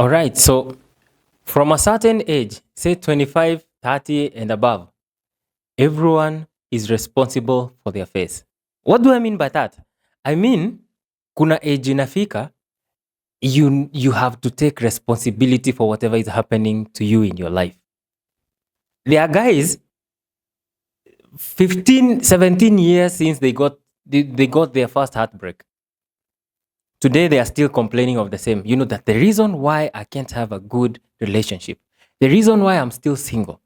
All right. So from a certain age, say 25, 30 and above, everyone is responsible for their face. What do I mean by that? I mean, kuna age inafika, you have to take responsibility for whatever is happening to you in your life. There are guys 15, 17 years since they got their first heartbreak. Today they are still complaining of the same. You know that the reason why I can't have a good relationship, the reason why I'm still single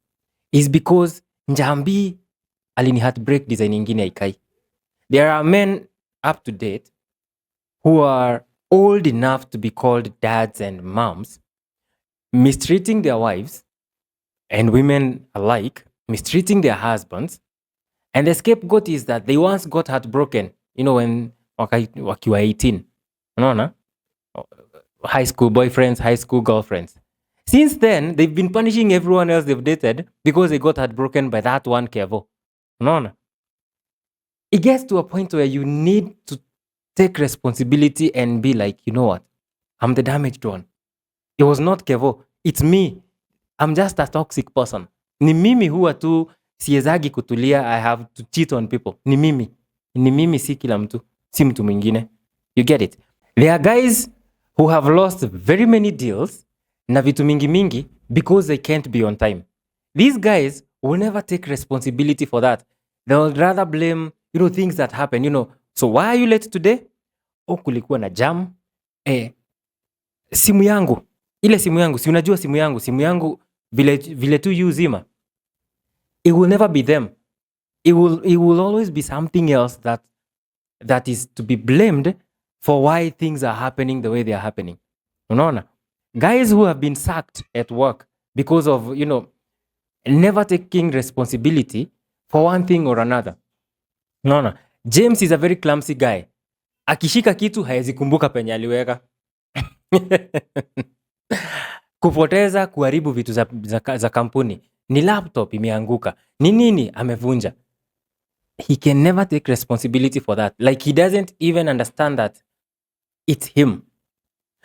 is because Njambi alini heartbreak design ingine haikai. There are men up to date who are old enough to be called dads and moms, mistreating their wives and women alike, mistreating their husbands. And the scapegoat is that they once got heartbroken, when wakiwa 18. Unaona? High school boyfriends, high school girlfriends. Since then, they've been punishing everyone else they've dated because they got heartbroken by that one Kevo. Unaona? It gets to a point where you need to take responsibility and be like, you know what? I'm the damaged one. It was not Kevo. It's me. I'm just a toxic person. Ni mimi huwa tu siezagi kutulia. I have to cheat on people. Ni mimi. Ni mimi si kila mtu. Si mtu mwingine. You get it? There are guys who have lost very many deals na vitu mingi because they can't be on time. These guys will never take responsibility for that. They'll rather blame, things that happen, So why are you late today? Kulikuwa na jam. Simu yangu. Ile simu yangu. Si unajua simu yangu. Simu yangu vile tu uzima. It will never be them. It will always be something else that is to be blamed for why things are happening the way they are happening. Unaona? Guys who have been sacked at work because of, never taking responsibility for one thing or another. Unaona? James is a very clumsy guy. Akishika kitu haezi kumbuka penye aliweka. Kupoteza, kuharibu vitu za kampuni. Ni laptop imeanguka. Ni nini amevunja. He can never take responsibility for that. Like he doesn't even understand that it's him.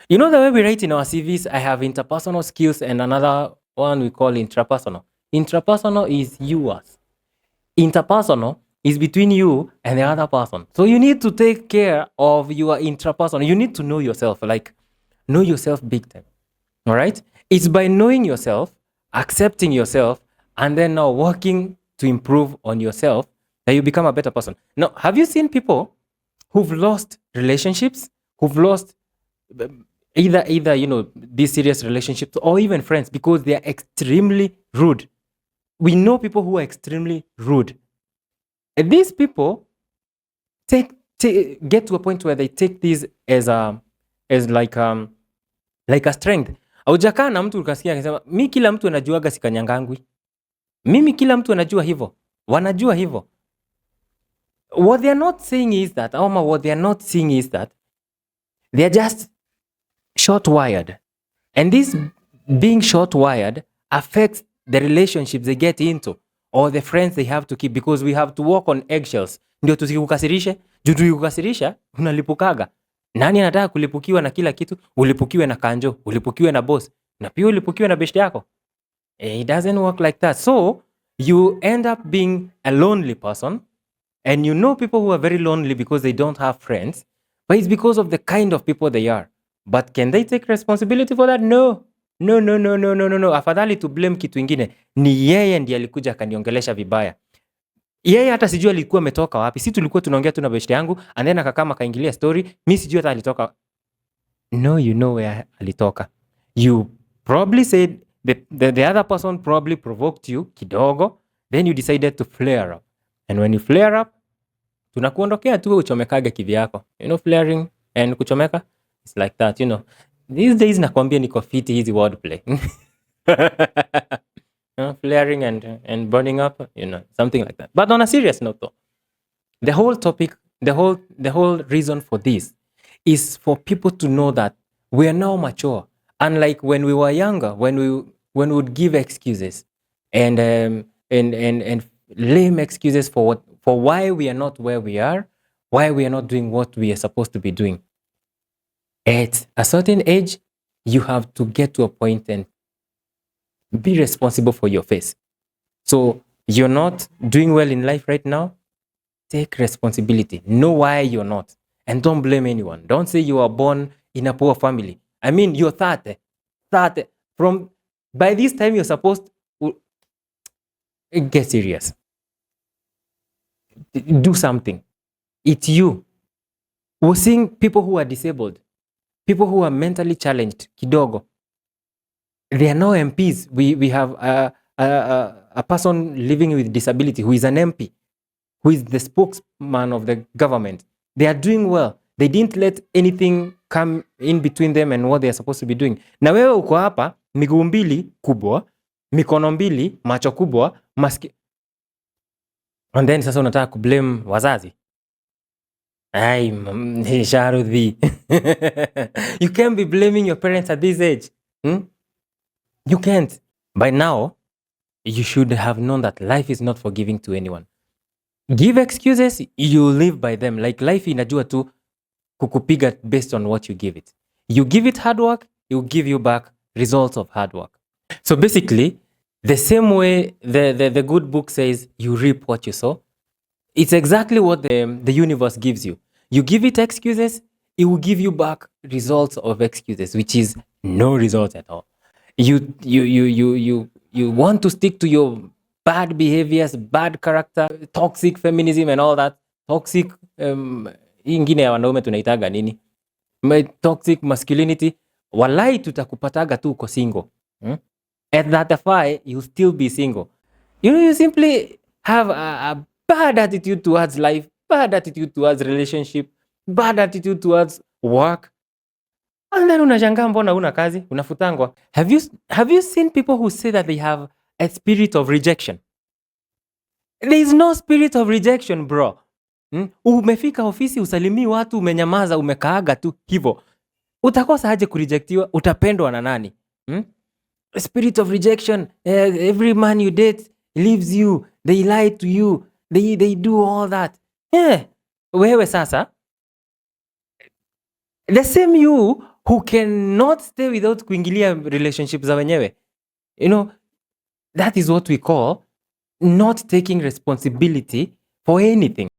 You know the way we write in our CVs, I have interpersonal skills and another one we call intrapersonal. Intrapersonal is yours. Interpersonal is between you and the other person. So you need to take care of your intrapersonal. You need to know yourself, like know yourself big time. All right? It's by knowing yourself, accepting yourself, and then now working to improve on yourself that you become a better person. Now, have you seen people who've lost relationships, who've lost either these serious relationships or even friends because they are extremely rude? We know people who are extremely rude. And these people get to a point where they take this as like a strength. Aujakaa na mtu ukasikia akisema mi kila mtu anajuaga sikanyangangwi. Mimi kila mtu anajua hivyo. Wanajua hivyo. What they are not saying is that they are just short-wired. And this being short-wired affects the relationships they get into or the friends they have to keep because we have to walk on eggshells. Ndio tusikukasirishe. Juu tukikukasirisha, unalipukaga. Nani anataka kulipukiwa na kila kitu? Ulipukiwe na kanjo, ulipukiwe na boss, na pia ulipukiwe na best yako. It doesn't work like that. So, you end up being a lonely person. And you know people who are very lonely because they don't have friends. But it's because of the kind of people they are. But can they take responsibility for that? No. Afadhali to blame kitu ingine. Ni yeye ndiye alikuja akaniongelesha vibaya. Yeye hata sijui alikuwa ametoka wapi. Si tulikuwa tunaongea tu na best yangu and then akakama kaingilia story. Mimi sijui hata alitoka. No, you know where alitoka. You probably said the other person probably provoked you kidogo. Then you decided to flare up. And when you flare up, tunakuondokea tu uchomekage kivyako. Flaring and kuchomeka, it's like that, These days nakwambia niko fiti hizi wordplay. Flaring and burning up, something like that. But on a serious note though, the whole topic, the whole reason for this is for people to know that we are now mature. Unlike when we were younger, when we would give excuses and lame excuses for why we are not where we are, why we are not doing what we are supposed to be doing. At a certain age, you have to get to a point and be responsible for your face. So you're not doing well in life right now, take responsibility. Know why you're not. And don't blame anyone. Don't say you are born in a poor family. I mean, you're 30. 30. By this time, you're supposed to get serious. Do something. It's you. We're seeing people who are disabled, people who are mentally challenged, kidogo. They are now MPs. We have a person living with disability who is an MP, who is the spokesman of the government. They are doing well. They didn't let anything come in between them and what they are supposed to be doing. Na wewe uko hapa, miguu mbili kubwa, mikono mbili, macho kubwa, and then sasa unataka kublame wazazi. Ay, Sharuthi. You can't be blaming your parents at this age. You can't. By now, you should have known that life is not forgiving to anyone. Give excuses, you live by them. Like life inajua tu kukupiga based on what you give it. You give it hard work, it will give you back results of hard work. So basically, the same way the good book says you reap what you sow, it's exactly what the universe gives you. You give it excuses, it will give you back results of excuses, which is no results at all. You want to stick to your bad behaviors, bad character, toxic feminism and all that. Toxic ingine ya wanaume tunaitaga nini? Toxic masculinity. Walai tutakupataga tu uko single. At that affair, you'll still be single. You simply have a bad attitude towards life, bad attitude towards relationship, bad attitude towards work. And then unashangaa mbona una kazi, unafutangwa. Have you seen people who say that they have a spirit of rejection? There is no spirit of rejection, bro. Umefika ofisi usalimii watu, umenyamaza, umekaaga tu hivyo. Utakosa aje kurejectiwa? Utapendwa na nani? Spirit of rejection. Every man you date leaves you. They lie to you. They do all that. Wewe sasa, the same you who cannot stay without kuingilia relationships za wenyewe. That is what we call not taking responsibility for anything.